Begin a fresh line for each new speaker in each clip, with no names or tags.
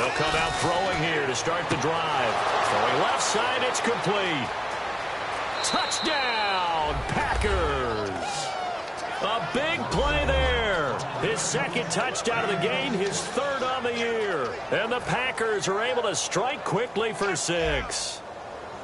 They'll come out throwing here to start the drive. Throwing left side, it's complete. Touchdown, Packers. A big play there. His second touchdown of the game, his third on the year. And the Packers are able to strike quickly for 6.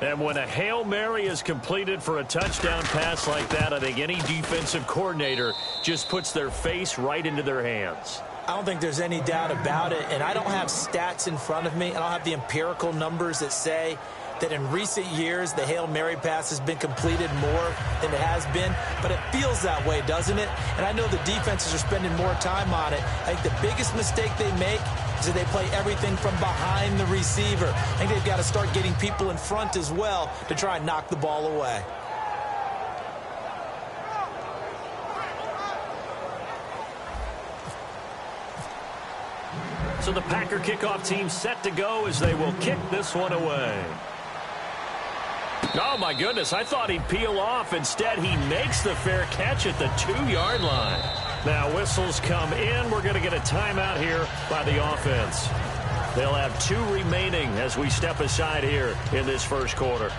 And when a Hail Mary is completed for a touchdown pass like that, I think any defensive coordinator just puts their face right into their hands.
I don't think there's any doubt about it, and I don't have stats in front of me. I don't have the empirical numbers that say that in recent years the Hail Mary pass has been completed more than it has been, but it feels that way, doesn't it? And I know the defenses are spending more time on it. I think the biggest mistake they make is that they play everything from behind the receiver. I think they've got to start getting people in front as well to try and knock the ball away.
So the Packer kickoff team set to go as they will kick this one away. Oh, my goodness. I thought he'd peel off. Instead, he makes the fair catch at the 2-yard line. Now, whistles come in. We're going to get a timeout here by the offense. They'll have 2 remaining as we step aside here in this first quarter.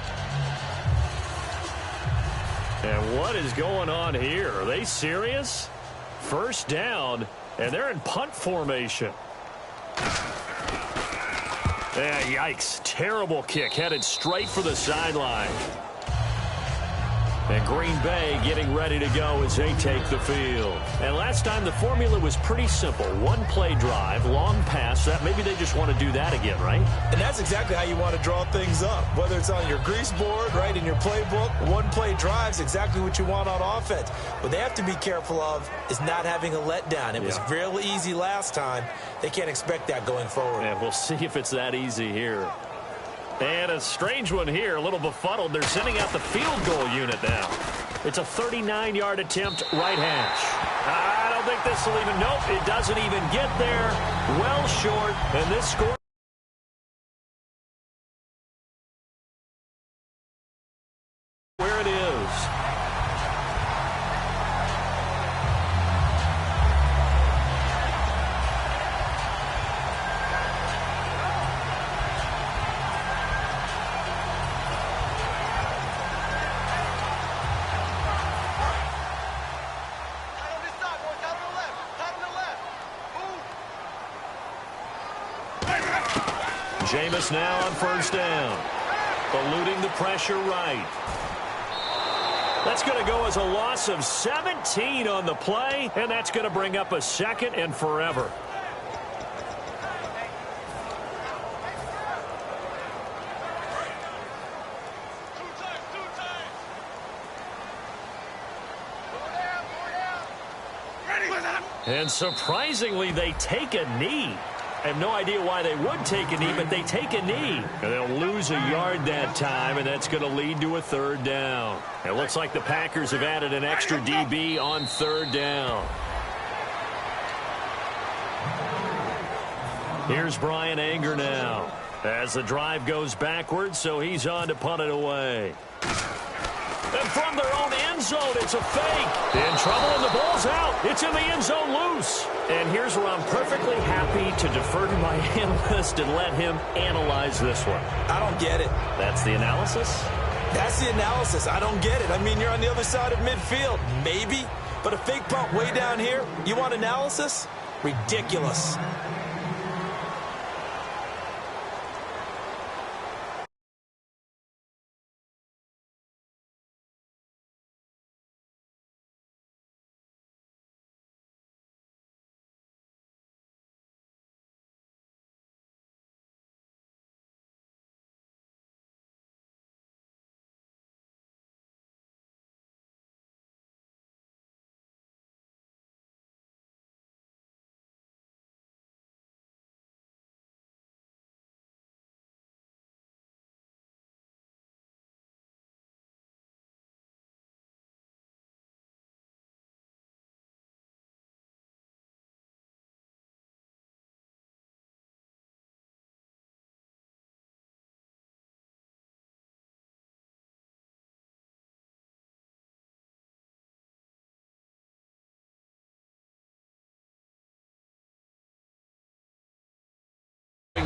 And what is going on here? Are they serious? First down, and they're in punt formation. Yeah, yikes. Terrible kick headed straight for the sideline. And Green Bay getting ready to go as they take the field. And last time the formula was pretty simple. 1-play drive, long pass. That maybe they just want to do that again, right?
And that's exactly how you want to draw things up. Whether it's on your grease board, right, in your playbook, 1-play drive's exactly what you want on offense. What they have to be careful of is not having a letdown. It was real easy last time. They can't expect that going forward.
And we'll see if it's that easy here. And a strange one here, a little befuddled. They're sending out the field goal unit now. It's a 39-yard attempt, right hash. I don't think this will even, nope, it doesn't even get there. Well short, and this score. Where it is. Jameis now on first down. Eluding the pressure right. That's going to go as a loss of 17 on the play, and that's going to bring up a 2nd and forever. And surprisingly, they take a knee. I have no idea why they would take a knee, but they take a knee. And they'll lose a yard that time, and that's going to lead to a 3rd down. It looks like the Packers have added an extra DB on 3rd down. Here's Brian Anger now as the drive goes backwards, so he's on to punt it away. And from their own end zone, it's a fake. In trouble, and the ball's out. It's in the end zone loose. And here's where I'm perfectly happy to defer to my analyst and let him analyze this one.
I don't get it.
That's the analysis?
That's the analysis. I don't get it. I mean, you're on the other side of midfield. Maybe. But a fake punt way down here, you want analysis? Ridiculous.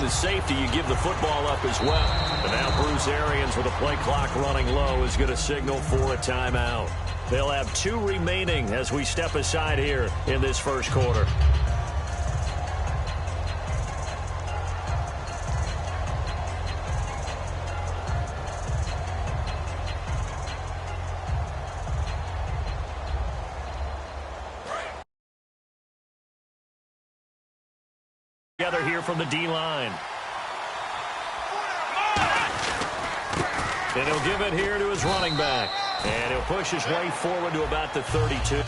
the safety, you give the football up as well. And now Bruce Arians with a play clock running low is going to signal for a timeout. They'll have 2 remaining as we step aside here in this first quarter. Together here from the D-line. And he'll give it here to his running back. And he'll push his way forward to about the 32.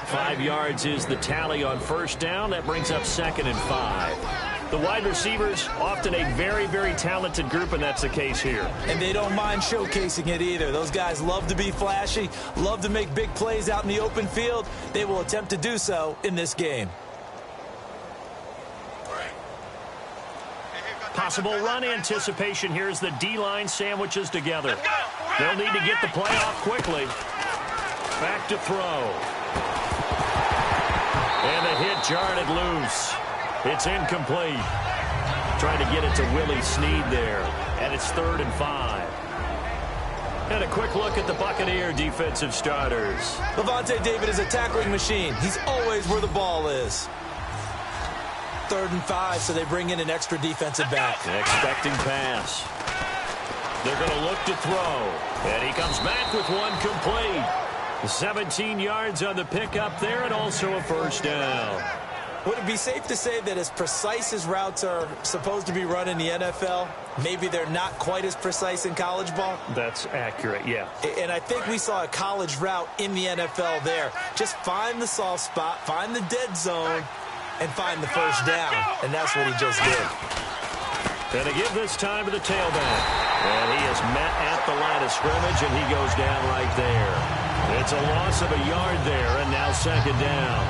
Five yards is the tally on first down. That brings up 2nd and 5. The wide receivers, often a very, very talented group, and that's the case here.
And they don't mind showcasing it either. Those guys love to be flashy, love to make big plays out in the open field. They will attempt to do so in this game.
Possible run anticipation here as the D-line sandwiches together. They'll need to get the play off quickly. Back to throw. And the hit jarred it loose. It's incomplete. Trying to get it to Willie Snead there. And it's 3rd and 5. And a quick look at the Buccaneer defensive starters.
Levante David is a tackling machine. He's always where the ball is. 3rd and 5, so they bring in an extra defensive back.
Expecting pass. They're going to look to throw. And he comes back with one complete. 17 yards on the pickup there, and also a first down.
Would it be safe to say that as precise as routes are supposed to be run in the NFL, maybe they're not quite as precise in college ball?
That's accurate, yeah.
And I think we saw a college route in the NFL there. Just find the soft spot, find the dead zone, and find the first down. And that's what he just did.
Going to give this time to the tailback. And he is met at the line of scrimmage, and he goes down right there. It's a loss of a yard there, and now 2nd down.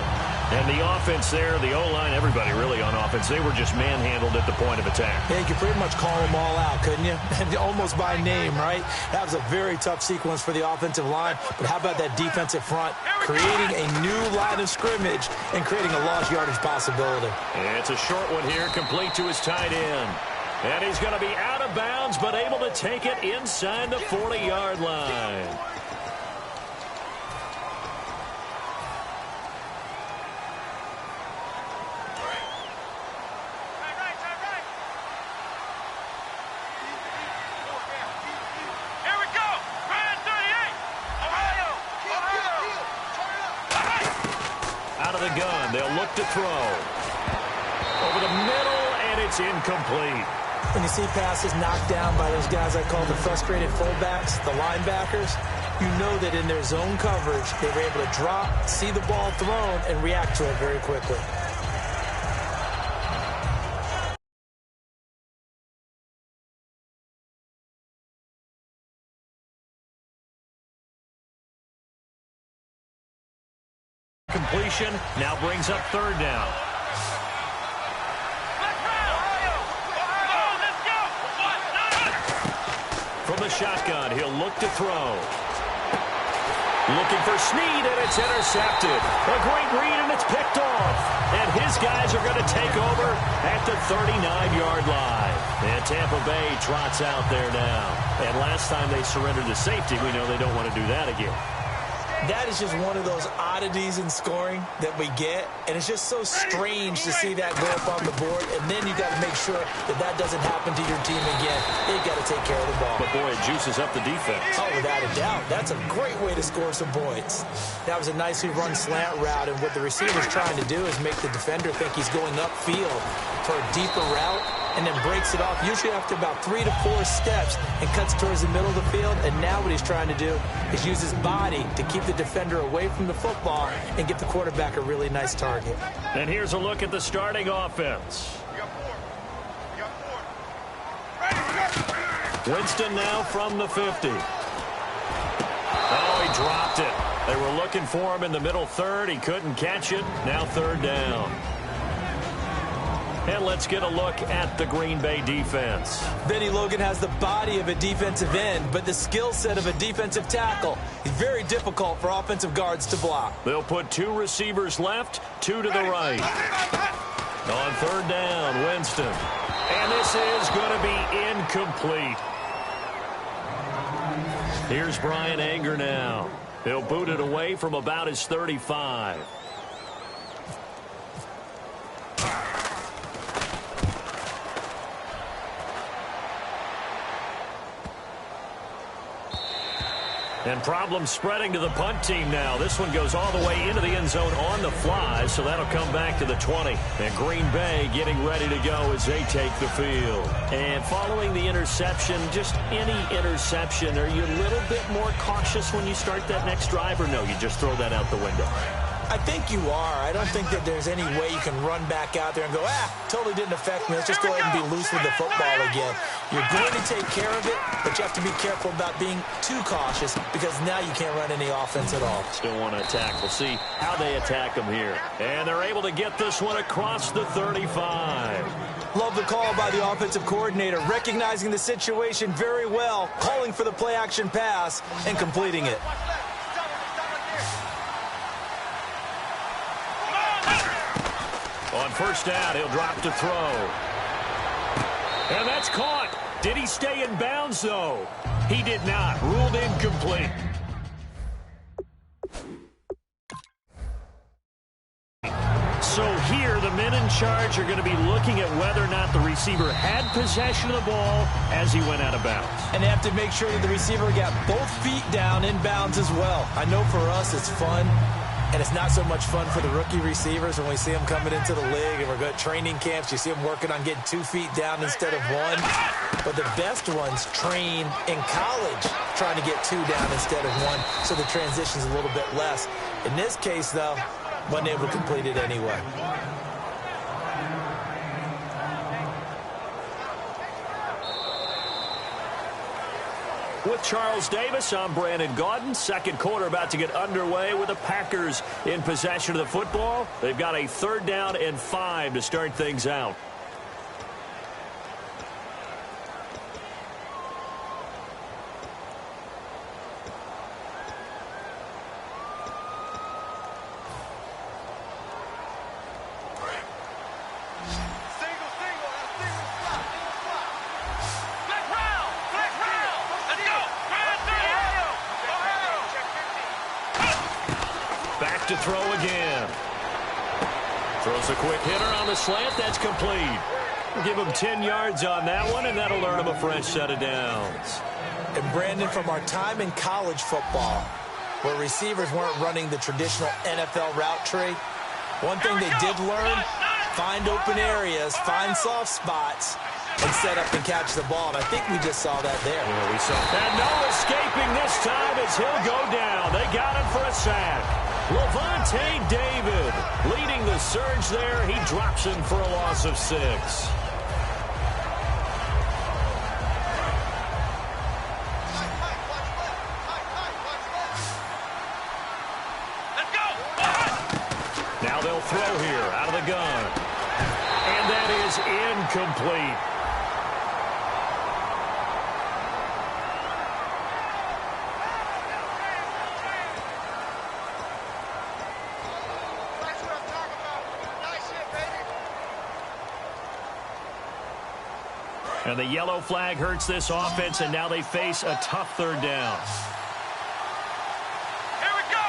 And the offense there, the O-line, everybody really on offense, they were just manhandled at the point of attack.
Yeah, you could pretty much call them all out, couldn't you? Almost by name, right? That was a very tough sequence for the offensive line. But how about that defensive front creating a new line of scrimmage and creating a lost yardage possibility?
And it's a short one here, complete to his tight end. And he's going to be out of bounds, but able to take it inside the 40-yard line. shotgun. They'll look to throw. Over the middle, and it's incomplete.
When you see passes knocked down by those guys I call the frustrated fullbacks, the linebackers, you know that in their zone coverage, they were able to drop, see the ball thrown, and react to it very quickly.
Completion now brings up third down. From the shotgun, he'll look to throw. Looking for Snead, and it's intercepted. A great read, and it's picked off. And his guys are going to take over at the 39-yard line. And Tampa Bay trots out there now. And last time they surrendered to safety, we know they don't want to do that again.
That is just one of those oddities in scoring that we get, and it's just so strange to see that go up on the board, and then you got to make sure that that doesn't happen to your team again. They've got to take care of the ball.
But, boy, it juices up the defense.
Oh, without a doubt. That's a great way to score some points. That was a nicely run slant route, and what the receiver's trying to do is make the defender think he's going upfield for a deeper route, and then breaks it off, usually after about 3 to 4 steps, and cuts towards the middle of the field. And now what he's trying to do is use his body to keep the defender away from the football and get the quarterback a really nice target.
And here's a look at the starting offense. Winston now from the 50. Oh, he dropped it. They were looking for him in the middle third. He couldn't catch it. Now third down. And let's get a look at the Green Bay defense.
Benny Logan has the body of a defensive end, but the skill set of a defensive tackle. He's very difficult for offensive guards to block.
They'll put 2 receivers left, 2 to the right. On third down, Winston. And this is going to be incomplete. Here's Brian Anger now. He'll boot it away from about his 35. And problems spreading to the punt team now. This one goes all the way into the end zone on the fly, so that'll come back to the 20. And Green Bay getting ready to go as they take the field. And following the interception, just any interception, are you a little bit more cautious when you start that next drive, or no, you just throw that out the window?
I think you are. I don't think that there's any way you can run back out there and go, totally didn't affect me. Let's just go ahead and be loose with the football again. You're going to take care of it, but you have to be careful about being too cautious because now you can't run any offense at all.
Still want to attack. We'll see how they attack them here. And they're able to get this one across the 35.
Love the call by the offensive coordinator, recognizing the situation very well, calling for the play-action pass and completing it.
On first down, he'll drop to throw. And that's caught. Did he stay in bounds, though? He did not. Ruled incomplete. So here, the men in charge are going to be looking at whether or not the receiver had possession of the ball as he went out of bounds.
And they have to make sure that the receiver got both feet down in bounds as well. I know for us it's fun. And it's not so much fun for the rookie receivers when we see them coming into the league and we're going to training camps. You see them working on getting 2 feet down instead of 1. But the best ones train in college trying to get 2 down instead of 1, so the transition's a little bit less. In this case, though, wasn't able to complete it anyway.
With Charles Davis, I'm Brandon Gaudin. Second quarter about to get underway with the Packers in possession of the football. They've got a third down and 5 to start things out. To throw again. Throws a quick hitter on the slant. That's complete. We'll give him 10 yards on that one, and that'll earn him a fresh set of downs.
And Brandon, from our time in college football, where receivers weren't running the traditional NFL route tree, One thing they did learn, find open areas, find soft spots, and set up and catch the ball. And I think we just saw that there.
Yeah, we saw. And no escaping this time as he'll go down. They got him for a sack. Levante David leading the surge there. He drops him for a loss of 6. Now they'll throw here out of the gun. And that is incomplete. And the yellow flag hurts this offense, and now they face a tough third down.
Here we go.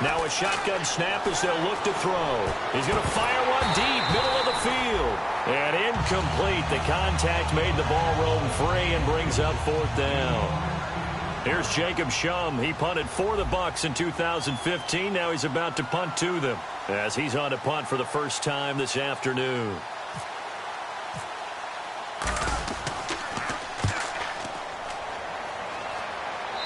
Now a shotgun snap as they'll look to throw. He's going to fire one deep, middle of the field. And incomplete. The contact made the ball roam free and brings up 4th down. Here's Jacob Shum. He punted for the Bucs in 2015. Now he's about to punt to them as he's on to punt for the first time this afternoon.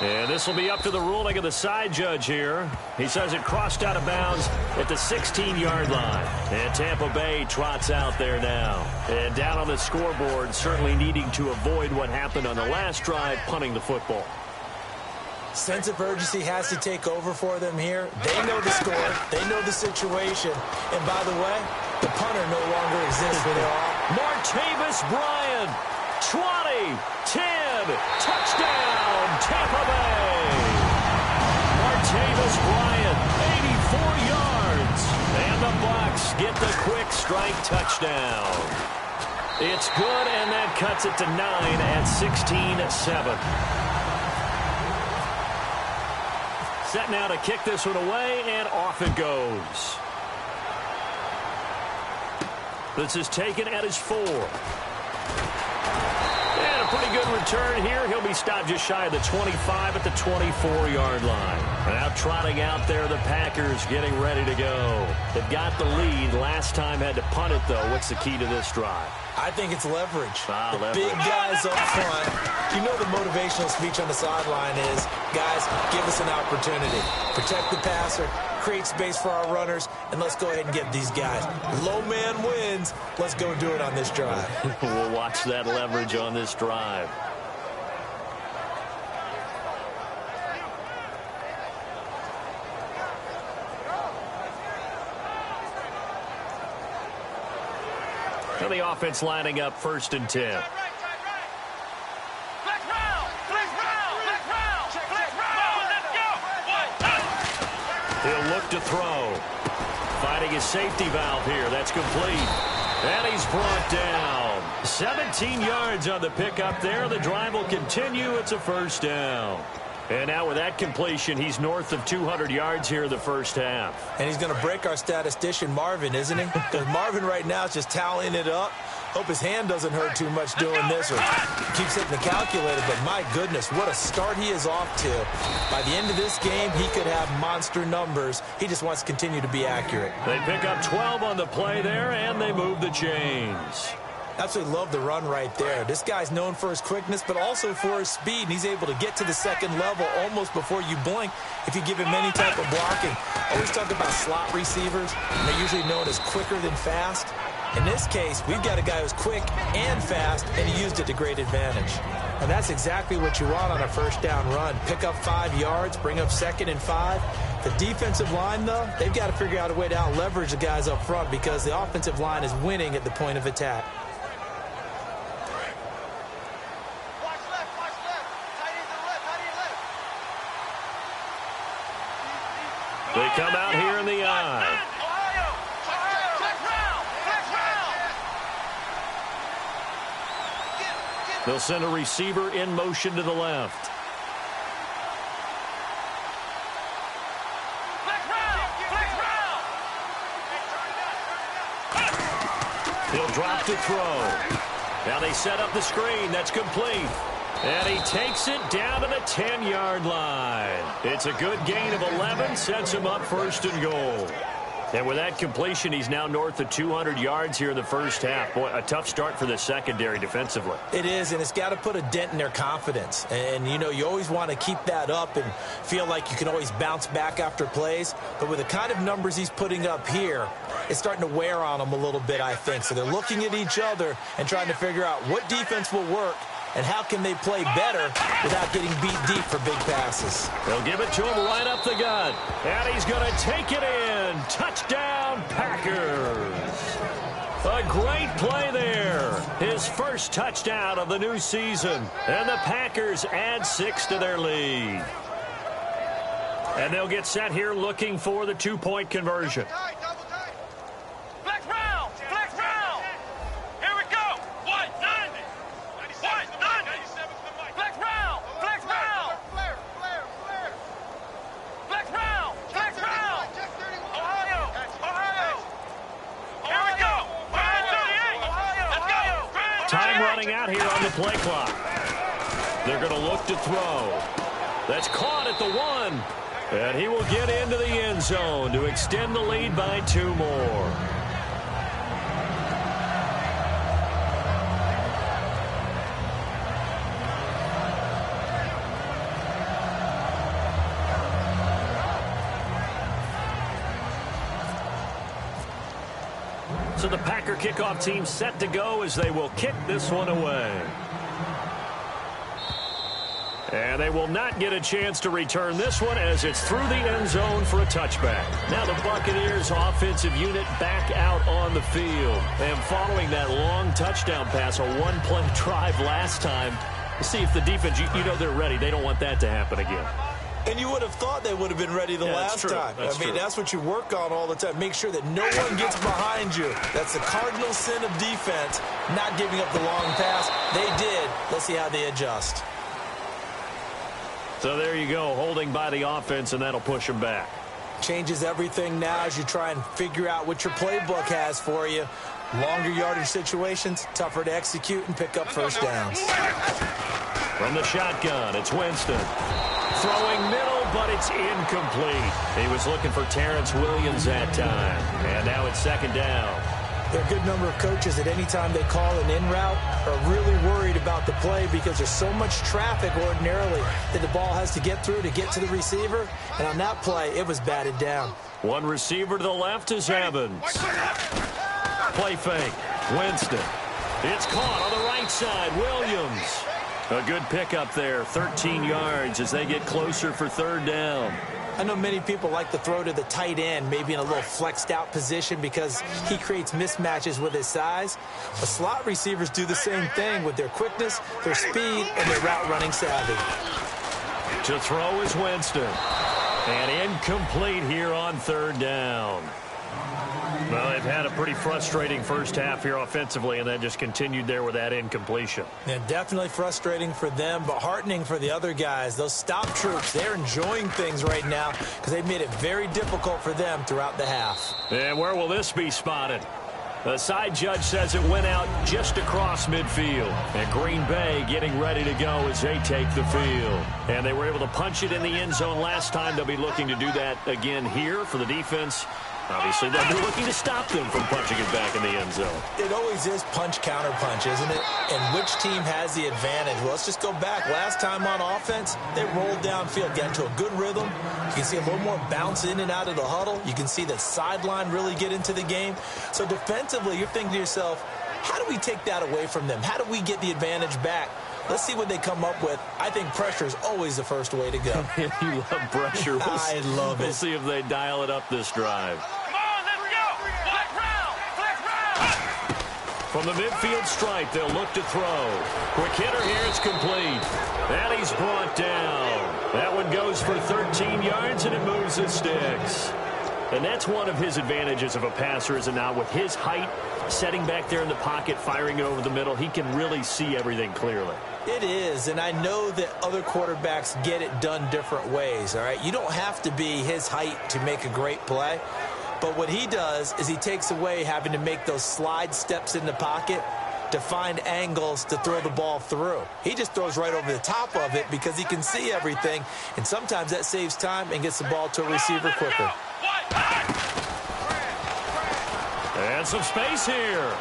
And this will be up to the ruling of the side judge here. He says it crossed out of bounds at the 16-yard line. And Tampa Bay trots out there now. And down on the scoreboard, certainly needing to avoid what happened on the last drive, punting the football.
Sense of urgency has to take over for them here. They know the score. They know the situation. And by the way, the punter no longer exists for their off.
Martavis Bryant, 20, 10, touchdown, Tampa Bay. Martavis Bryant, 84 yards. And the Bucs get the quick strike touchdown. It's good, and that cuts it to 9 at 16-7. Set now to kick this one away, and off it goes. This is taken at his 4. And a pretty good return here. He'll be stopped just shy of the 25 at the 24-yard line. Now trotting out there, the Packers getting ready to go. They've got the lead. Last time had to punt it, though. What's the key to this drive?
I think it's leverage.
Leverage.
Big guys up front. You know the motivational speech on the sideline is, guys, give us an opportunity. Protect the passer, create space for our runners, and let's go ahead and get these guys. Low man wins. Let's go do it on this drive.
We'll watch that leverage on this drive. So the offense lining up 1st and 10. He'll look to throw. Finding his safety valve here. That's complete. And he's brought down. 17 yards on the pickup there. The drive will continue. It's a 1st down. And now with that completion, he's north of 200 yards here in the first half.
And he's going to break our statistician, Marvin, isn't he? Because Marvin right now is just tallying it up. Hope his hand doesn't hurt too much doing this or keeps hitting the calculator. But my goodness, what a start he is off to. By the end of this game, he could have monster numbers. He just wants to continue to be accurate.
They pick up 12 on the play there, and they move the chains.
Absolutely love the run right there. This guy's known for his quickness, but also for his speed. And he's able to get to the second level almost before you blink if you give him any type of blocking. Always talk about slot receivers, and they're usually known as quicker than fast. In this case, we've got a guy who's quick and fast, and he used it to great advantage. And that's exactly what you want on a 1st down run. Pick up 5 yards, bring up 2nd and 5. The defensive line, though, they've got to figure out a way to out-leverage the guys up front because the offensive line is winning at the point of attack.
They come out here in the eye. They'll send a receiver in motion to the left. He'll drop to throw. Now they set up the screen. That's complete. And he takes it down to the 10-yard line. It's a good gain of 11. Sets him up 1st and goal. And with that completion, he's now north of 200 yards here in the first half. Boy, a tough start for the secondary defensively.
It is, and it's got to put a dent in their confidence. And, you know, you always want to keep that up and feel like you can always bounce back after plays. But with the kind of numbers he's putting up here, it's starting to wear on them a little bit, I think. So they're looking at each other and trying to figure out what defense will work and how can they play better without getting beat deep for big passes.
They'll give it to him right up the gut. And he's going to take it in. Touchdown, Packers. A great play there. His first touchdown of the new season. And the Packers add 6 to their lead. And they'll get set here looking for the two-point conversion. Time running out here on the play clock. They're going to look to throw. That's caught at the 1. And he will get into the end zone to extend the lead by 2 more. So the Packer kickoff team set to go as they will kick this one away. And they will not get a chance to return this one as it's through the end zone for a touchback. Now the Buccaneers offensive unit back out on the field. And following that long touchdown pass, a one-play drive last time, we'll see if the defense, you know they're ready. They don't want that to happen again.
And you would have thought they would have been ready the last time. That's what you work on all the time. Make sure that no one gets behind you. That's the cardinal sin of defense, not giving up the long pass. They did. Let's see how they adjust.
So there you go, holding by the offense, and that'll push them back.
Changes everything now as you try and figure out what your playbook has for you. Longer yardage situations, tougher to execute and pick up first downs.
From the shotgun, it's Winston. Throwing middle, but it's incomplete. He was looking for Terrence Williams that time. And now it's second down.
There are a good number of coaches that any time they call an in route are really worried about the play because there's so much traffic ordinarily that the ball has to get through to get to the receiver. And on that play, it was batted down.
One receiver to the left is Evans. Play fake. Winston. It's caught on the right side. Williams. A good pickup there. 13 yards as they get closer for third down.
I know many people like to throw to the tight end, maybe in a little flexed out position because he creates mismatches with his size. But slot receivers do the same thing with their quickness, their speed, and their route running savvy.
To throw is Winston. And incomplete here on third down. Well, they've had a pretty frustrating first half here offensively, and that just continued there with that incompletion.
Yeah, definitely frustrating for them, but heartening for the other guys. Those stop troops, they're enjoying things right now because they've made it very difficult for them throughout the half.
And where will this be spotted? The side judge says it went out just across midfield. And Green Bay getting ready to go as they take the field. And they were able to punch it in the end zone last time. They'll be looking to do that again here for the defense. Obviously, they'll be looking to stop them from punching it back in the end zone.
It always is punch-counter-punch, isn't it? And which team has the advantage? Well, let's just go back. Last time on offense, they rolled downfield, got into a good rhythm. You can see a little more bounce in and out of the huddle. You can see the sideline really get into the game. So defensively, you're thinking to yourself, how do we take that away from them? How do we get the advantage back? Let's see what they come up with. I think pressure is always the first way to go.
You love pressure.
I love it.
We'll see if they dial it up this drive.
Come on, let's go. Flex round. Flex round.
From the midfield stripe, they'll look to throw. Quick hitter here, it's complete. And he's brought down. That one goes for 13 yards, and it moves the sticks. And that's one of his advantages of a passer, is it not? With his height, setting back there in the pocket, firing it over the middle, he can really see everything clearly.
It is, and I know that other quarterbacks get it done different ways, all right? You don't have to be his height to make a great play, but what he does is he takes away having to make those slide steps in the pocket to find angles to throw the ball through. He just throws right over the top of it because he can see everything, and sometimes that saves time and gets the ball to a receiver quicker.
And some space here.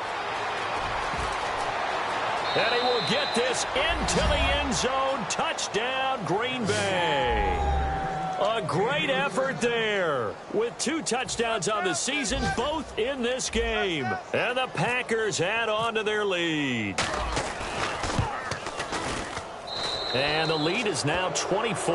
And he will get this into the end zone. Touchdown, Green Bay. A great effort there with 2 touchdowns on the season, both in this game. And the Packers add on to their lead. And the lead is now 24.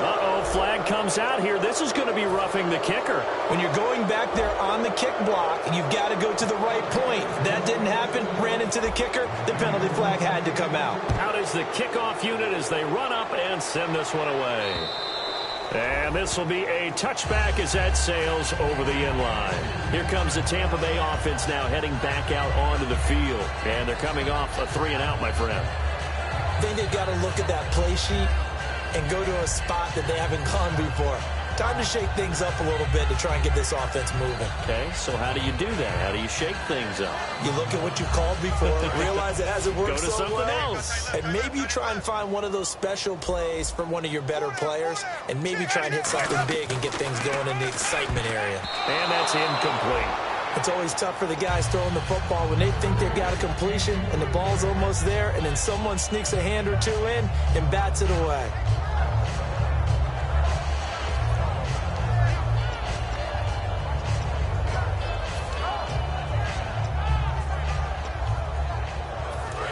Uh-oh, flag comes out here. This is going to be roughing the kicker.
When you're going back there on the kick block, you've got to go to the right point. That didn't happen. Ran into the kicker. The penalty flag had to come out.
Out is the kickoff unit as they run up and send this one away. And this will be a touchback as that sails over the end line. Here comes the Tampa Bay offense now heading back out onto the field. And they're coming off a 3-and-out, my friend.
I think they've got to look at that play sheet and go to a spot that they haven't gone before. Time to shake things up a little bit to try and get this offense moving.
Okay, so how do you do that? How do you shake things up?
You look at what you've called before, realize it hasn't worked
Go to
so
something
well,
else.
and maybe you try and find one of those special plays from one of your better players, and maybe try and hit something big and get things going in the excitement area.
And that's incomplete.
It's always tough for the guys throwing the football when they think they've got a completion and the ball's almost there, and then someone sneaks a hand or two in and bats it away.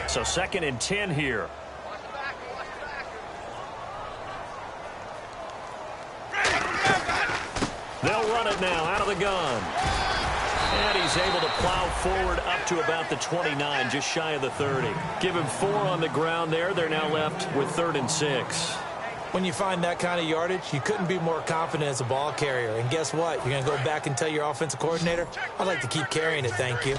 So 2nd and 10 here. They'll run it now out of the gun. And he's able to plow forward up to about the 29, just shy of the 30. Give him 4 on the ground there. They're now left with 3rd and 6.
When you find that kind of yardage, you couldn't be more confident as a ball carrier. And guess what? You're going to go back and tell your offensive coordinator, I'd like to keep carrying it, thank you.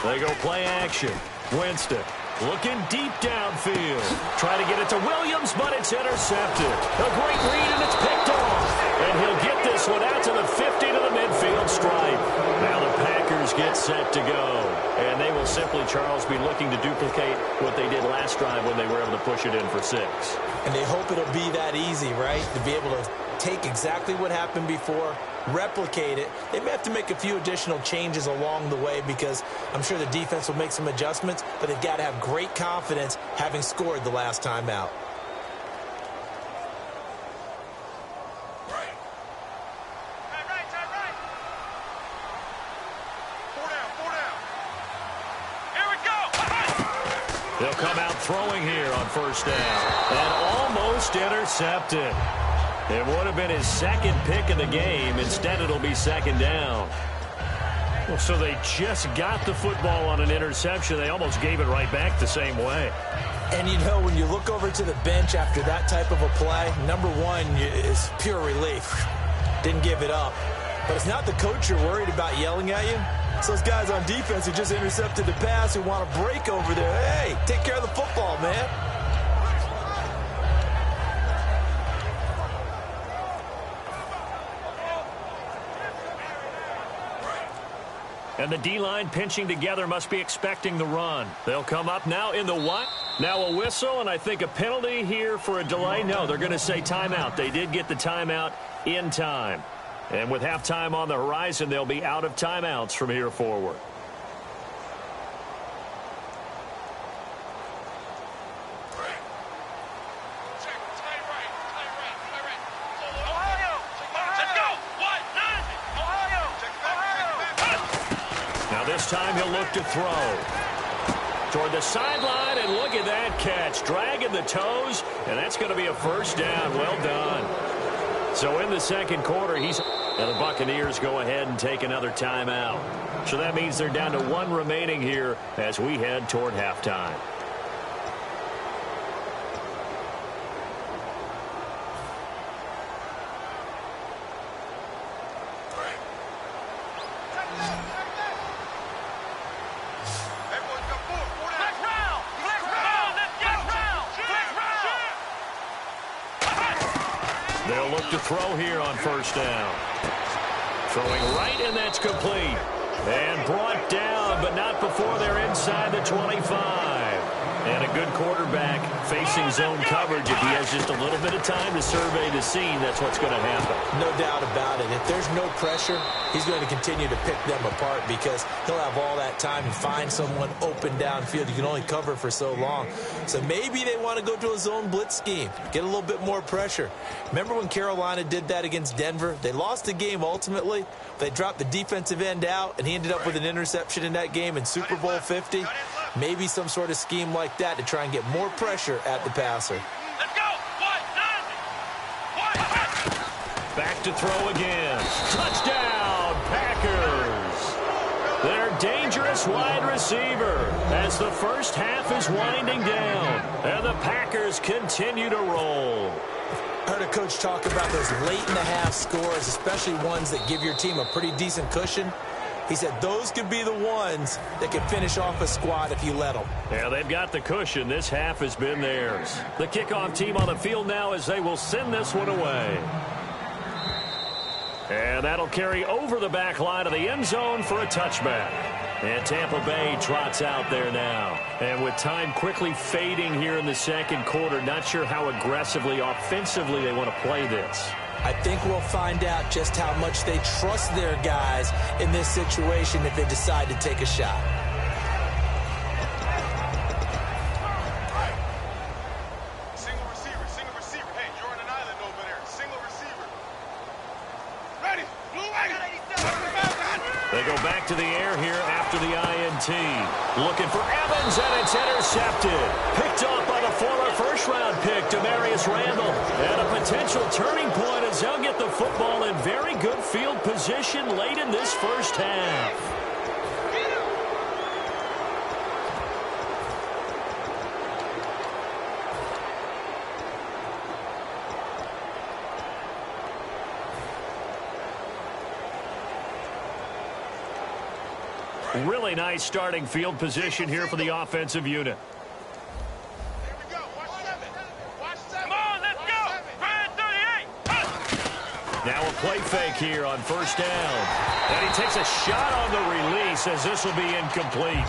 They go play action. Winston looking deep downfield. Trying to get it to Williams, but it's intercepted. A great read, and it's picked off. And he'll get this one out to the 50 to the midfield stripe. Now the Packers get set to go. And they will simply, Charles, be looking to duplicate what they did last drive when they were able to push it in for 6.
And they hope it'll be that easy, right? To be able to take exactly what happened before, replicate it. They may have to make a few additional changes along the way because I'm sure the defense will make some adjustments, but they've got to have great confidence having scored the last time out.
They'll come out throwing here on 1st down. And almost intercepted. It would have been his 2nd pick of the game. Instead, it'll be 2nd down. Well, so they just got the football on an interception. They almost gave it right back the same way.
And, you know, when you look over to the bench after that type of a play, number one is pure relief. Didn't give it up. But it's not the coach you're worried about yelling at you. It's those guys on defense who just intercepted the pass who want to break over there. Hey, take care of the football, man.
And the D-line pinching together must be expecting the run. They'll come up now in the what? Now a whistle, and I think a penalty here for a delay. No, they're going to say timeout. They did get the timeout in time. And with halftime on the horizon, they'll be out of timeouts from here forward. This time he'll look to throw. Toward the sideline, and look at that catch. Dragging the toes, and that's going to be a 1st down. Well done. So in the 2nd quarter, and the Buccaneers go ahead and take another timeout. So that means they're down to 1 remaining here as we head toward halftime. They'll look to throw here on 1st down. Throwing right, and that's complete. And brought down, but not before they're inside the 25. And a good quarterback facing zone coverage, if he has just a little bit of time to survey the scene, that's what's going to happen.
No doubt about it. If there's no pressure, he's going to continue to pick them apart because he'll have all that time to find someone open downfield. You can only cover for so long. So maybe they want to go to a zone blitz scheme, get a little bit more pressure. Remember when Carolina did that against Denver? They lost the game ultimately. They dropped the defensive end out, and he ended up with an interception in that game in Super Bowl 50. Maybe some sort of scheme like that to try and get more pressure at the passer.
Let's go.
Back to throw again. Touchdown, Packers. Their dangerous wide receiver as the first half is winding down, and the Packers continue to roll.
I heard a coach talk about those late-in-the-half scores, especially ones that give your team a pretty decent cushion. He said those could be the ones that can finish off a squad if you let them.
Yeah, they've got the cushion. This half has been theirs. The kickoff team on the field now as they will send this one away. And that'll carry over the back line of the end zone for a touchback. And Tampa Bay trots out there now. And with time quickly fading here in the second quarter, not sure how aggressively, offensively they want to play this.
I think we'll find out just how much they trust their guys in this situation if they decide to take a shot.
Single receiver. Hey, you're on an island over there. Single receiver. Ready. Blue wagon.
They go back to the air here after the INT. Looking for Evans, and it's intercepted. Picked off by the former first-round pick, Demarius Randall. And a potential turning point as they'll get the football in very good field position late in this first half. Really nice starting field position here for the offensive unit.
Here we go. Watch 7. Come on, let's go. Ryan 38.
Now a play fake here on first down. And he takes a shot on the release as this will be incomplete.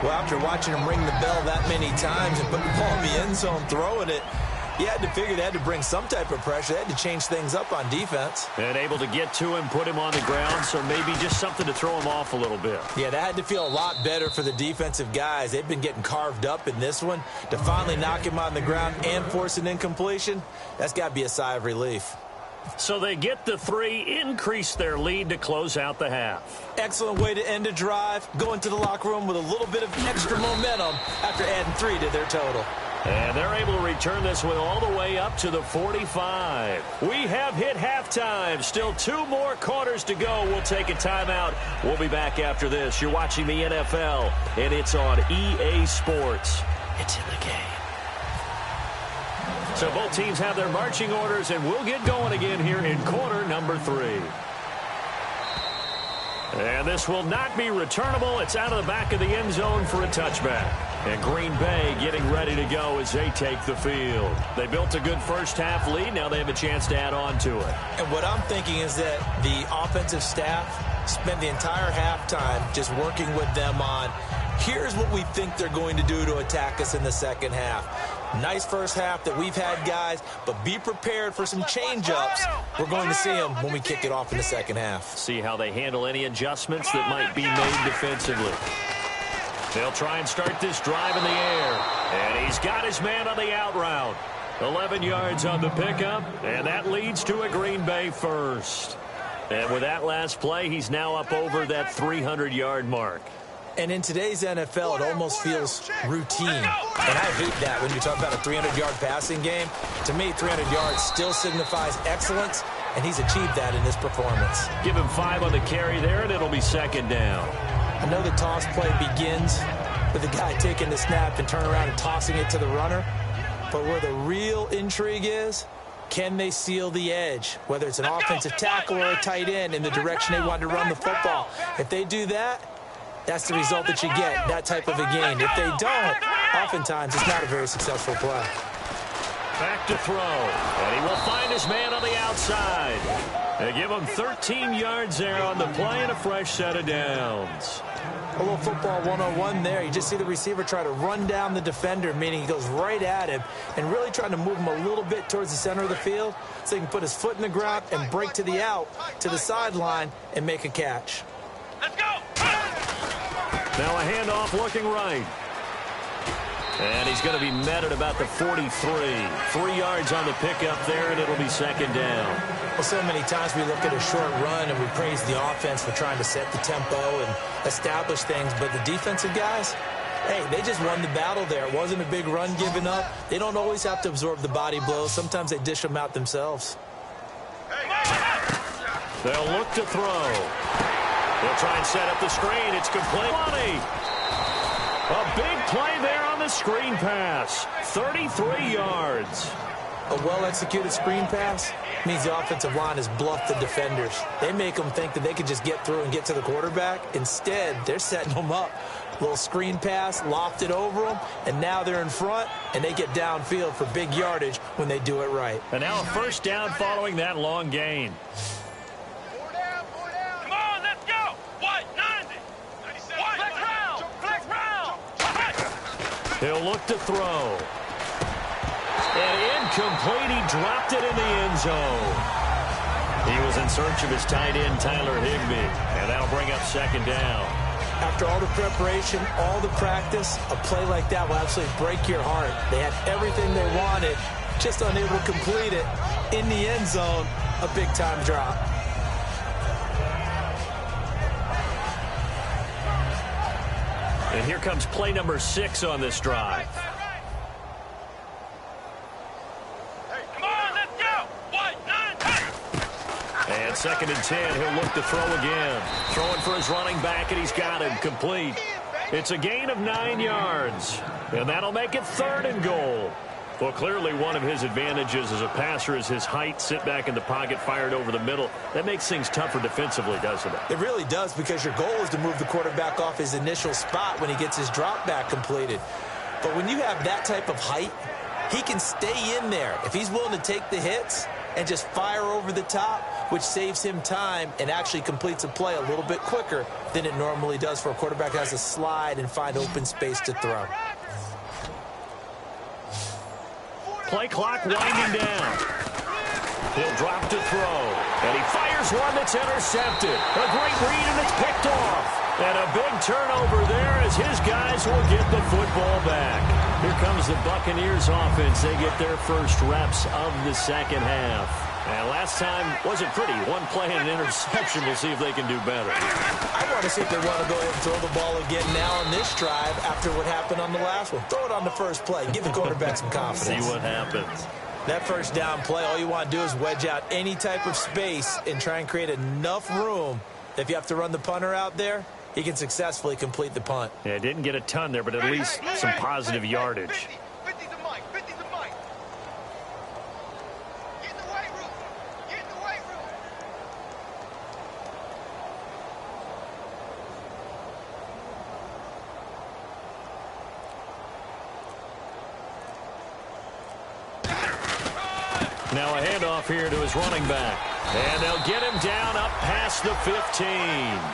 Well, after watching him ring the bell that many times and put the ball in the end zone throwing it, you had to figure they had to bring some type of pressure. They had to change things up on defense.
And able to get to him, put him on the ground, so maybe just something to throw him off a little bit.
Yeah, that had to feel a lot better for the defensive guys. They've been getting carved up in this one. To finally knock him on the ground and force an incompletion, that's got to be a sigh of relief.
So they get the 3, increase their lead to close out the half.
Excellent way to end a drive. Go into the locker room with a little bit of extra momentum after adding 3 to their total.
And they're able to return this one all the way up to the 45. We have hit halftime. Still 2 more quarters to go. We'll take a timeout. We'll be back after this. You're watching the NFL, and it's on EA Sports. It's in the game. So both teams have their marching orders, and we'll get going again here in quarter number 3. And this will not be returnable. It's out of the back of the end zone for a touchback. And Green Bay getting ready to go as they take the field. They built a good first half lead. Now they have a chance to add on to it.
And what I'm thinking is that the offensive staff spent the entire halftime just working with them on, here's what we think they're going to do to attack us in the second half. Nice first half that we've had, guys, but be prepared for some change-ups. We're going to see them when we kick it off in the second half.
See how they handle any adjustments that might be made defensively. They'll try and start this drive in the air. And he's got his man on the out route. 11 yards on the pickup, and that leads to a Green Bay first. And with that last play, he's now up over that 300-yard mark.
And in today's NFL, it almost feels routine. And I hate that when you talk about a 300-yard passing game. To me, 300 yards still signifies excellence, and he's achieved that in this performance.
Give him 5 on the carry there, and it'll be second down.
I know the toss play begins with the guy taking the snap and turning around and tossing it to the runner. But where the real intrigue is, can they seal the edge, whether it's an offensive tackle or a tight end in the direction they want to run the football? If they do that, that's the result that you get, that type of a gain. If they don't, oftentimes it's not a very successful play.
Back to throw, and he will find his man on the outside. They give him 13 yards there on the play and a fresh set of downs.
A little football 101 there. You just see the receiver try to run down the defender, meaning he goes right at him and really trying to move him a little bit towards the center of the field so he can put his foot in the ground and break to the out, to the sideline, and make a catch.
Let's go!
Now a handoff looking right. And he's going to be met at about the 43. 3 yards on the pickup there, and it'll be second down.
Well, so many times we look at a short run and we praise the offense for trying to set the tempo and establish things, but the defensive guys, hey, they just won the battle there. It wasn't a big run given up. They don't always have to absorb the body blows. Sometimes they dish them out themselves.
They'll look to throw. They'll try and set up the screen. It's complete. A big play there on the screen pass. 33 yards.
A well-executed screen pass means the offensive line has bluffed the defenders. They make them think that they can just get through and get to the quarterback. Instead, they're setting them up. Little screen pass, lofted over them, and now they're in front, and they get downfield for big yardage when they do it right.
And now a first down following that long gain.
Come on, let's go! What? 90! 97. Flex round! Flex round!
He'll look to throw. And incomplete. He dropped it in the end zone. He was in search of his tight end, Tyler Higbee. And that'll bring up second down.
After all the preparation, all the practice, a play like that will absolutely break your heart. They had everything they wanted, just unable to complete it. In the end zone, a big-time drop.
And here comes play number 6 on this drive. And second and 10, he'll look to throw again. Throwing for his running back, and he's got him complete. It's a gain of 9 yards, and that'll make it third and goal. Well, clearly one of his advantages as a passer is his height, sit back in the pocket, fired over the middle. That makes things tougher defensively, doesn't it?
It really does, because your goal is to move the quarterback off his initial spot when he gets his drop back completed. But when you have that type of height, he can stay in there. If he's willing to take the hits and just fire over the top, which saves him time and actually completes a play a little bit quicker than it normally does for a quarterback who has to slide and find open space to throw.
Play clock winding down. He'll drop to throw. And he fires one that's intercepted. A great read, and it's picked off. And a big turnover there as his guys will get the football back. Here comes the Buccaneers offense. They get their first reps of the second half. And last time wasn't pretty. One play and an interception. We'll see if they can do better.
I want to see if they want to go ahead and throw the ball again now on this drive after what happened on the last one. Throw it on the first play. Give the quarterback some confidence.
See what happens.
That first down play, all you want to do is wedge out any type of space and try and create enough room that if you have to run the punter out there, he can successfully complete the punt.
Yeah, didn't get a ton there, but at least some positive yardage.
50's a mic. 50's a mic. Get in the weight room. Get in the weight room.
Now a handoff here to his running back. And they'll get him down up past the 15.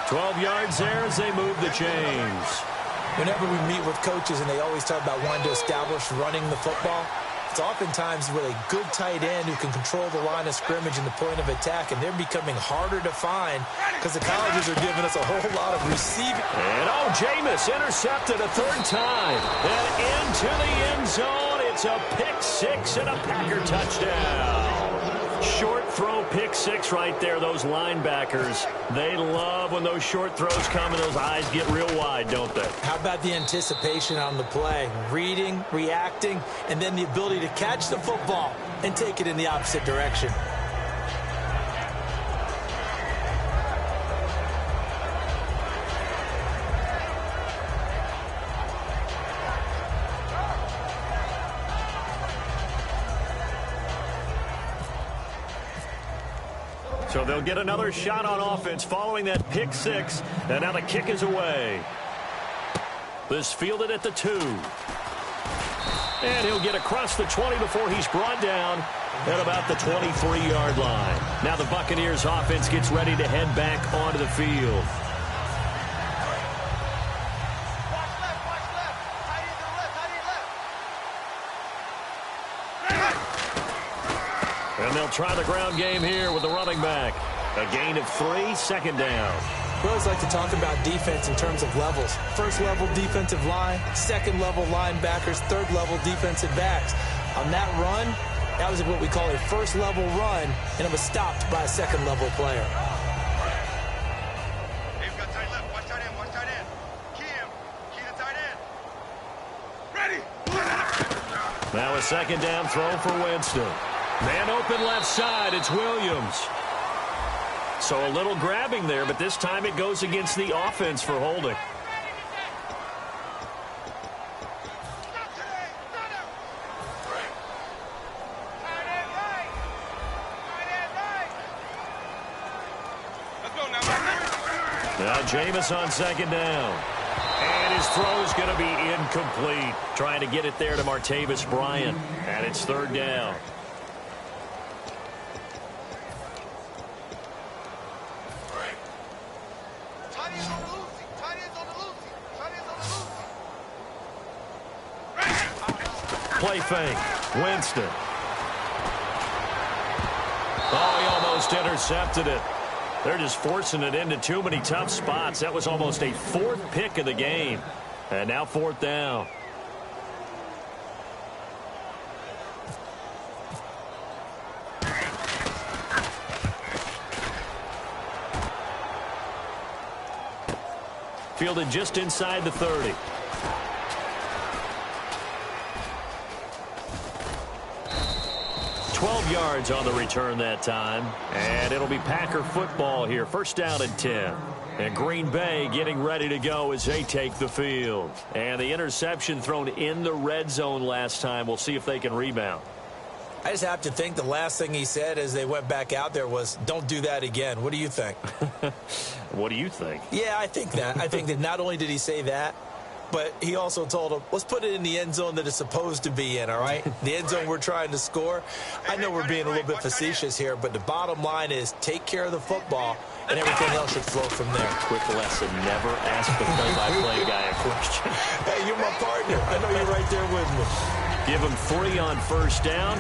12 yards there as they move the chains.
Whenever we meet with coaches and they always talk about wanting to establish running the football, it's oftentimes with a good tight end who can control the line of scrimmage and the point of attack, and they're becoming harder to find because the colleges are giving us a whole lot of receiving.
And Jameis intercepted a third time. And into the end zone, it's a pick six and a Packer touchdown. Short throw pick six right there. Those linebackers, they love when those short throws come and those eyes get real wide, don't they?
How about the anticipation on the play? Reading, reacting, and then the ability to catch the football and take it in the opposite direction.
So they'll get another shot on offense following that pick six. And now the kick is away. This fielded at the 2. And he'll get across the 20 before he's brought down at about the 23-yard line. Now the Buccaneers offense gets ready to head back onto the field. They'll try the ground game here with the running back. A gain of 3, second down.
We always like to talk about defense in terms of levels. First level defensive line, second level linebackers, third level defensive backs. On that run, that was what we call a first level run, and it was stopped by a second level player.
They've got tight left. Watch tight end. Watch tight end. Key him. Key the tight end. Ready.
Now a second down throw for Winston. Man open left side. It's Williams. So a little grabbing there, but this time it goes against the offense for holding. Now Jameis on second down. And his throw is going to be incomplete. Trying to get it there to Martavis Bryant. And it's third down. Play fake. Winston. Oh, he almost intercepted it. They're just forcing it into too many tough spots. That was almost a fourth pick of the game. And now fourth down. Fielded just inside the 30. Yards on the return that time, and it'll be Packer football here. First down and 10, and Green Bay getting ready to go as they take the field. And the interception thrown in the red zone last time. We'll see if they can rebound.
I just have to think the last thing he said as they went back out there was, don't do that again. What do you think?
What do you think?
Yeah, I think that. I think that not only did he say that, but he also told him, let's put it in the end zone that it's supposed to be in, all right? The end zone we're trying to score. I know we're being a little bit facetious here, but the bottom line is take care of the football, and everything else should flow from there.
Quick lesson, never ask the play-by-play guy a question.
Hey, you're my partner. I know you're right there with me.
Give him 3 on first down.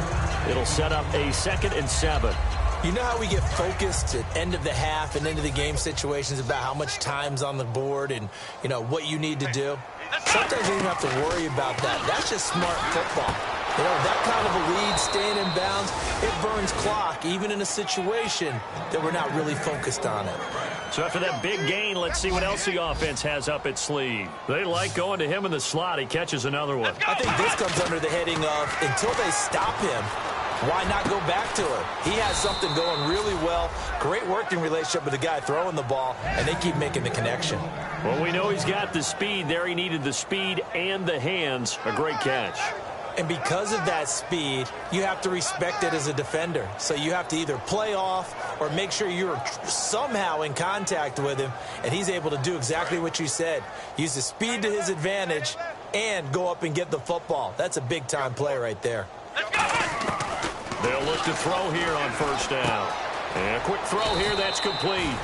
It'll set up a 2nd and 7.
You know how we get focused at end of the half and end of the game situations about how much time's on the board and, you know, what you need to do? Sometimes you don't have to worry about that. That's just smart football. You know, that kind of a lead, staying in bounds, it burns clock, even in a situation that we're not really focused on it.
So after that big gain, let's see what else the offense has up its sleeve. They like going to him in the slot. He catches another one.
I think this comes under the heading of, until they stop him, why not go back to him? He has something going really well. Great working relationship with the guy throwing the ball, and they keep making the connection.
Well, we know he's got the speed there. He needed the speed and the hands. A great catch.
And because of that speed, you have to respect it as a defender. So you have to either play off or make sure you're somehow in contact with him, and he's able to do exactly what you said. Use the speed to his advantage and go up and get the football. That's a big-time play right there.
They'll look to throw here on first down. And a quick throw here, that's complete.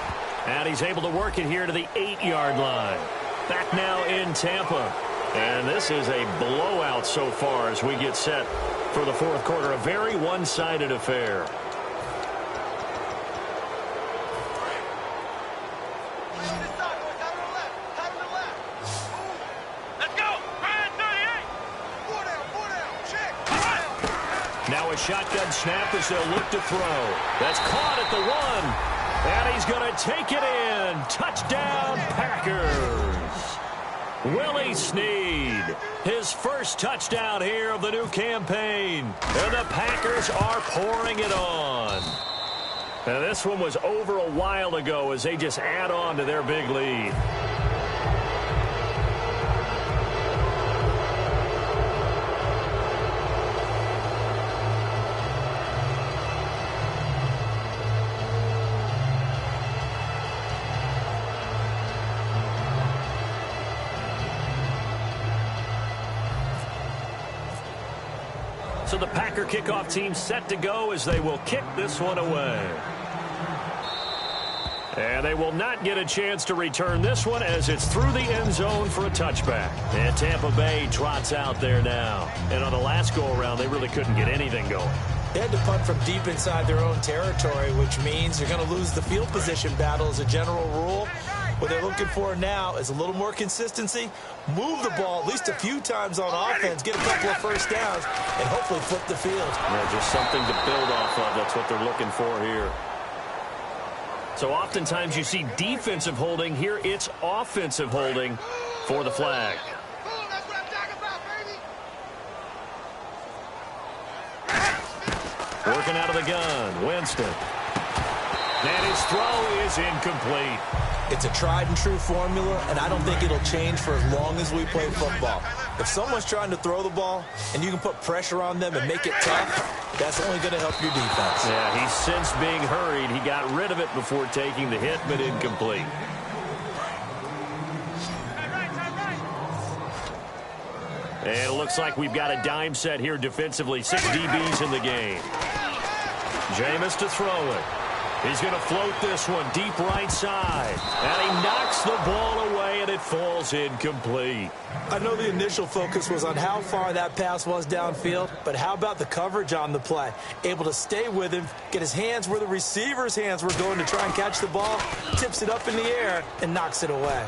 And he's able to work it here to the 8-yard line. Back now in Tampa. And this is a blowout so far as we get set for the fourth quarter. A very one-sided affair. Now a shotgun snap as they'll look to throw. That's caught at the 1. And he's going to take it in. Touchdown, Packers. Willie Snead, his first touchdown here of the new campaign. And the Packers are pouring it on. And this one was over a while ago as they just add on to their big lead. So the Packer kickoff team set to go as they will kick this one away. And they will not get a chance to return this one as it's through the end zone for a touchback. And Tampa Bay trots out there now. And on the last go-around, they really couldn't get anything going.
They had to punt from deep inside their own territory, which means you're going to lose the field position battle as a general rule. What they're looking for now is a little more consistency, move the ball at least a few times on offense, get a couple of first downs, and hopefully flip the field.
Yeah, just something to build off of. That's what they're looking for here. So oftentimes you see defensive holding. Here it's offensive holding for the flag. Working out of the gun, Winston. And his throw is incomplete.
It's a tried and true formula, and I don't think it'll change for as long as we play football. If someone's trying to throw the ball and you can put pressure on them and make it tough, that's only going to help your defense.
Yeah, he's since being hurried. He got rid of it before taking the hit, but incomplete. And it looks like we've got a dime set here defensively. 6 DBs in the game. Jameis to throw it. He's going to float this one deep right side. And he knocks the ball away, and it falls incomplete.
I know the initial focus was on how far that pass was downfield, but how about the coverage on the play? Able to stay with him, get his hands where the receiver's hands were going to try and catch the ball, tips it up in the air, and knocks it away.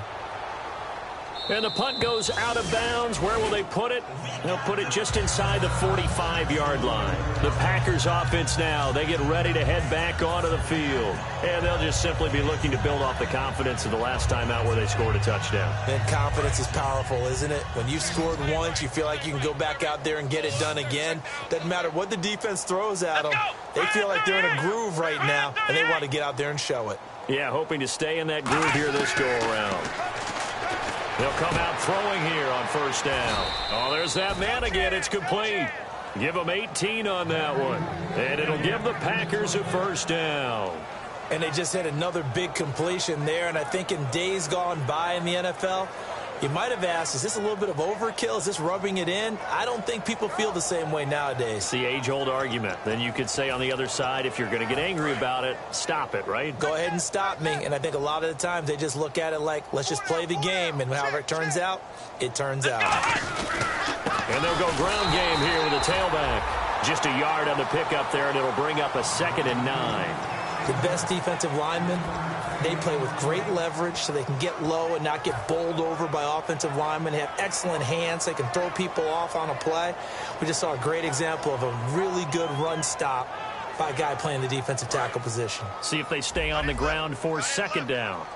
And the punt goes out of bounds. Where will they put it? They'll put it just inside the 45-yard line. The Packers offense now, they get ready to head back onto the field. And they'll just simply be looking to build off the confidence of the last time out where they scored a touchdown.
And confidence is powerful, isn't it? When you've scored once, you feel like you can go back out there and get it done again. Doesn't matter what the defense throws at them. They feel like they're in a groove right now, and they want to get out there and show it.
Yeah, hoping to stay in that groove here this go-around. He'll come out throwing here on first down. Oh, there's that man again. It's complete. Give him 18 on that one. And it'll give the Packers a first down.
And they just had another big completion there. And I think in days gone by in the NFL, you might have asked, is this a little bit of overkill? Is this rubbing it in? I don't think people feel the same way nowadays.
It's the age-old argument. Then you could say on the other side, if you're going to get angry about it, stop it, right?
Go ahead and stop me. And I think a lot of the times they just look at it like, let's just play the game. And however it turns out, it turns out.
And they'll go ground game here with a tailback. Just a yard on the pickup there, and it'll bring up a 2nd and 9.
The best defensive linemen, they play with great leverage so they can get low and not get bowled over by offensive linemen. They have excellent hands. They can throw people off on a play. We just saw a great example of a really good run stop by a guy playing the defensive tackle position.
See if they stay on the ground for 2nd down.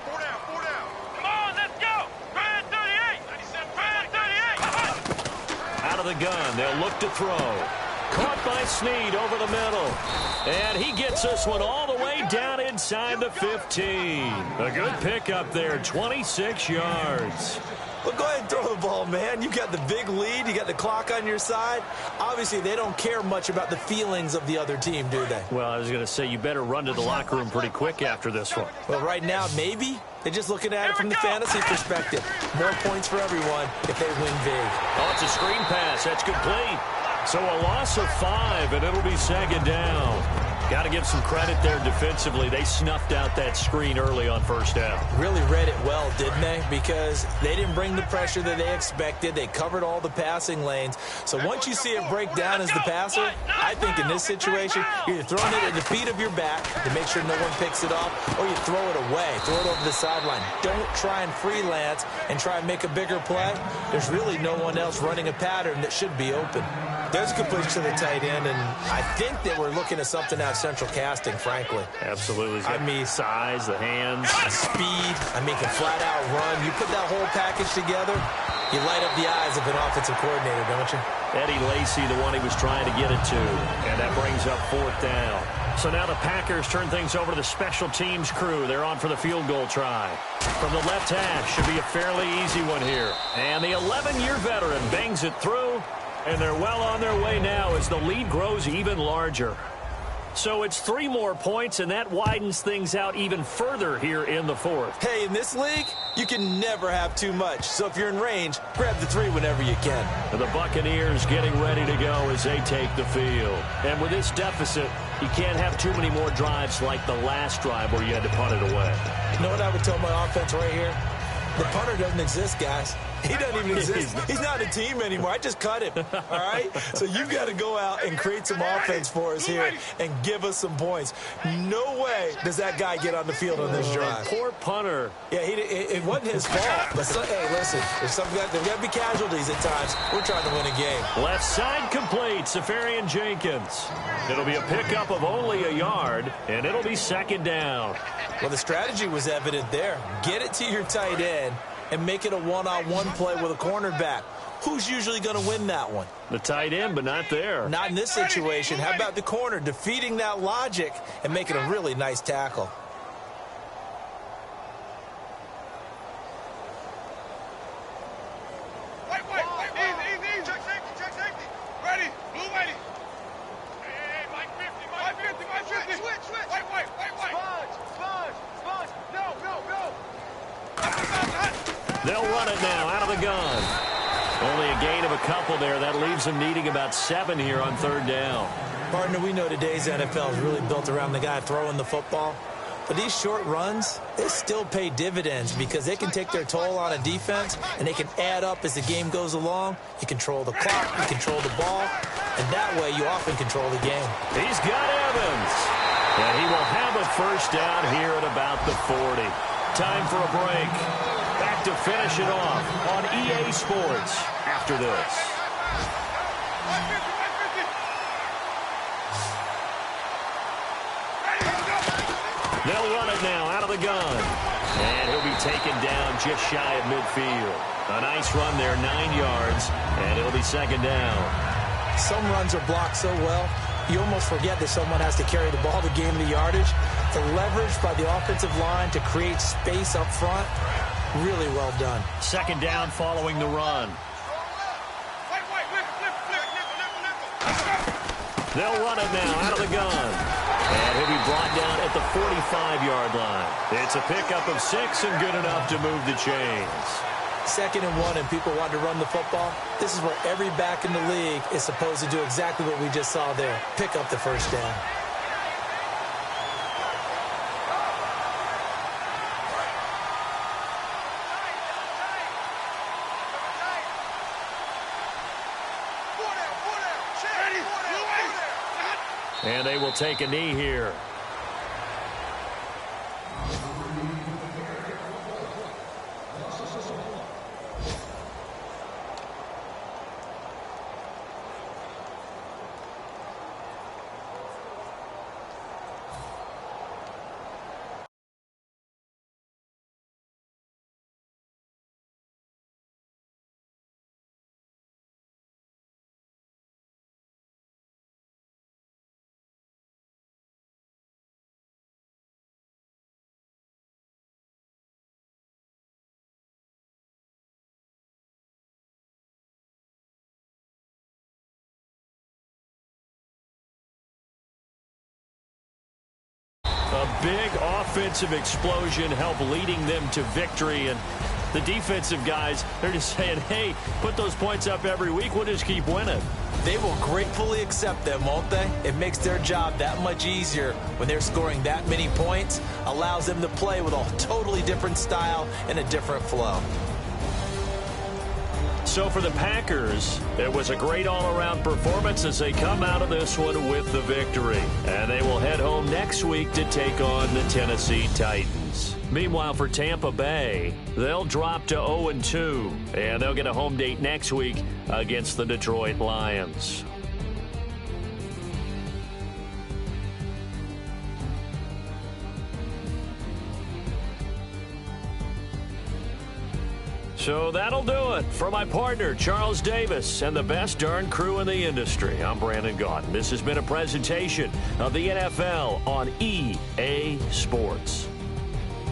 4 down, 4 down. Come on, let's go. Brand 38. 97, Brand 38.
Out of the gun, they'll look to throw. Caught by Snead over the middle. And he gets this one all the way down inside the 15. A good pickup there, 26 yards.
Well, go ahead and throw the ball, man. You got the big lead. You got the clock on your side. Obviously, they don't care much about the feelings of the other team, do they?
Well, I was going to say, you better run to the locker room pretty quick after this one.
Well, right now, maybe. They're just looking at it from the fantasy perspective. More points for everyone if they win big.
Oh, it's a screen pass. That's complete. So a loss of 5, and it'll be 2nd down. Got to give some credit there defensively. They snuffed out that screen early on first down.
Really read it well, didn't they? Because they didn't bring the pressure that they expected. They covered all the passing lanes. So once you see it break down as the passer, I think in this situation, you're either throwing it at the feet of your back to make sure no one picks it off, or you throw it away, throw it over the sideline. Don't try and freelance and try and make a bigger play. There's really no one else running a pattern that should be open. There's a completion to the tight end, and I think that we're looking at something out of central casting, frankly.
Absolutely. I mean, size, the hands.
Speed. I mean, can flat out run. You put that whole package together, you light up the eyes of an offensive coordinator, don't you?
Eddie Lacy, the one he was trying to get it to. And that brings up 4th down. So now the Packers turn things over to the special teams crew. They're on for the field goal try. From the left hash, should be a fairly easy one here. And the 11-year veteran bangs it through. And they're well on their way now as the lead grows even larger. So it's 3 more points, and that widens things out even further here in the 4th.
Hey, in this league, you can never have too much. So if you're in range, grab the 3 whenever you can.
And the Buccaneers getting ready to go as they take the field. And with this deficit, you can't have too many more drives like the last drive where you had to punt it away.
You know what I would tell my offense right here? The punter doesn't exist, guys. He doesn't even exist. He's not a team anymore. I just cut him, all right? So you've got to go out and create some offense for us here and give us some points. No way does that guy get on the field on this drive.
Poor punter.
Yeah, it wasn't his fault. But hey, listen, there's got to be casualties at times. We're trying to win a game.
Left side complete, Safarian Jenkins. It'll be a pickup of only a yard, and it'll be second down.
Well, the strategy was evident there. Get it to your tight end and make it a one-on-one play with a cornerback. Who's usually going to win that one?
The tight end, but not there.
Not in this situation. How about the corner defeating that logic and making a really nice tackle?
Easy. Check safety. Ready. Blue ready. Hey, Mike 50. Switch. Wait. Sponge. No.
They'll run it now out of the gun. Only a gain of a couple there. That leaves them needing about 7 here on third down.
Partner, we know today's NFL is really built around the guy throwing the football. But these short runs, they still pay dividends because they can take their toll on a defense, and they can add up as the game goes along. You control the clock, you control the ball, and that way you often control the game.
He's got Evans. And he will have a first down here at about the 40. Time for a break. Back to finish it off on EA Sports after this. They'll run it now out of the gun. And he'll be taken down just shy of midfield. A nice run there, 9 yards, and it'll be second down.
Some runs are blocked so well, you almost forget that someone has to carry the ball to gain the yardage. The leverage by the offensive line to create space up front, really well done.
Second down following the run. They'll run it now out of the gun. And he'll be brought down at the 45-yard line. It's a pickup of 6 and good enough to move the chains.
2nd and 1 and people want to run the football. This is where every back in the league is supposed to do exactly what we just saw there. Pick up the first down.
And they will take a knee here. A big offensive explosion helped leading them to victory. And the defensive guys, they're just saying, hey, put those points up every week. We'll just keep winning.
They will gratefully accept them, won't they? It makes their job that much easier when they're scoring that many points. Allows them to play with a totally different style and a different flow.
So for the Packers, it was a great all-around performance as they come out of this one with the victory. And they will head home next week to take on the Tennessee Titans. Meanwhile, for Tampa Bay, they'll drop to 0-2, and they'll get a home date next week against the Detroit Lions. So that'll do it. For my partner, Charles Davis, and the best darn crew in the industry, I'm Brandon Gaudin. This has been a presentation of the NFL on EA Sports.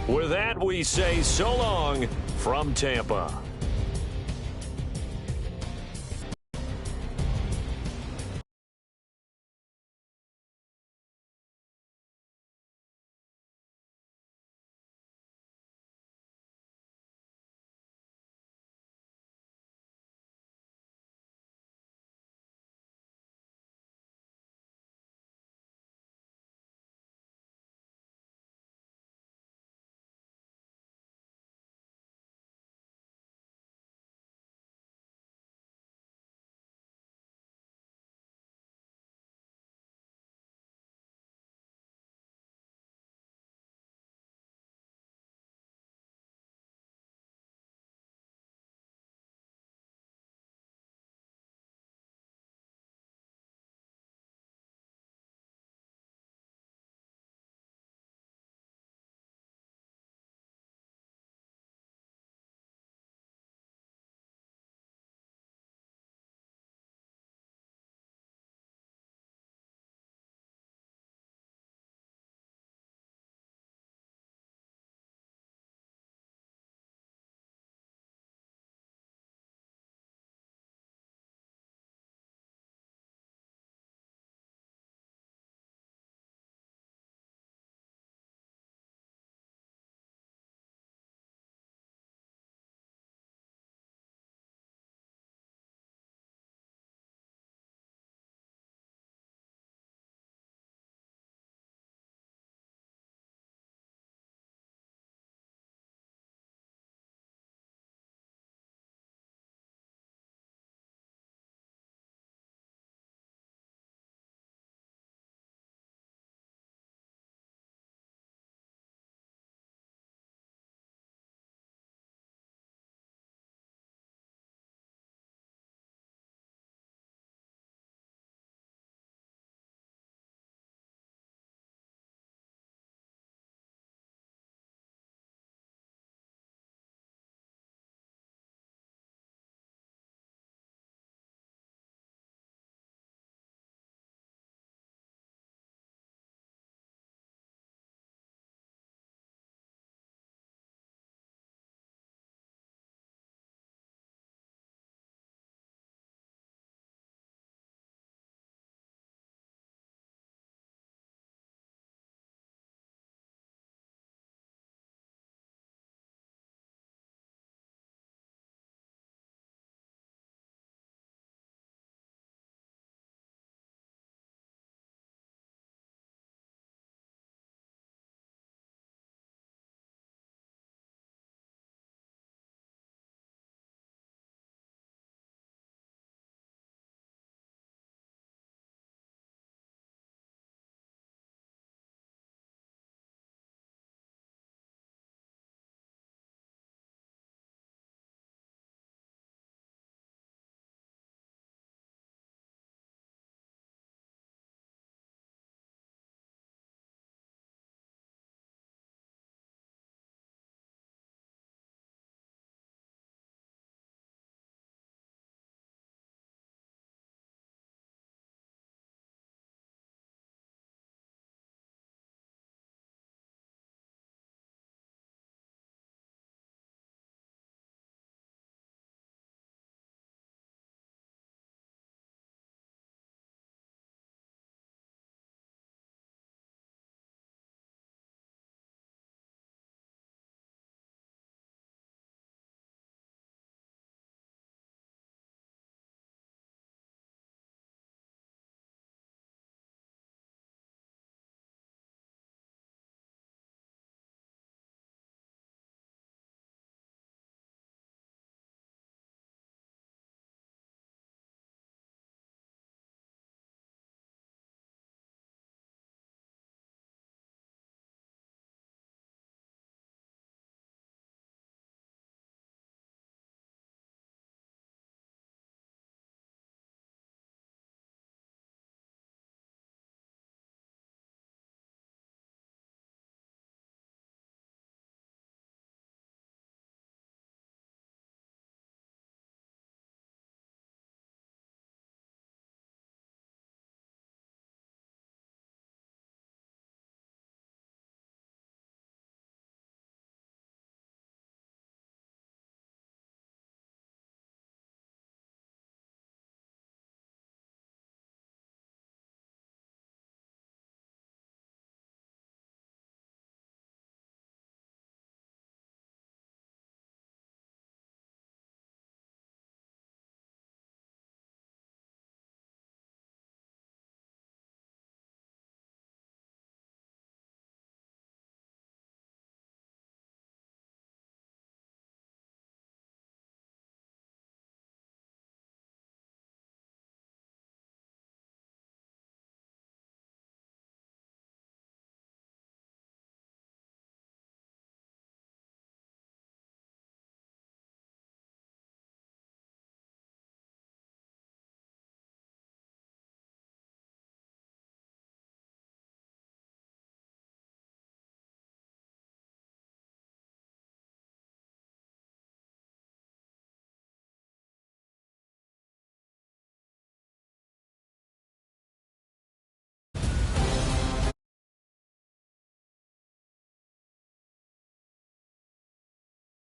With that, we say so long from Tampa.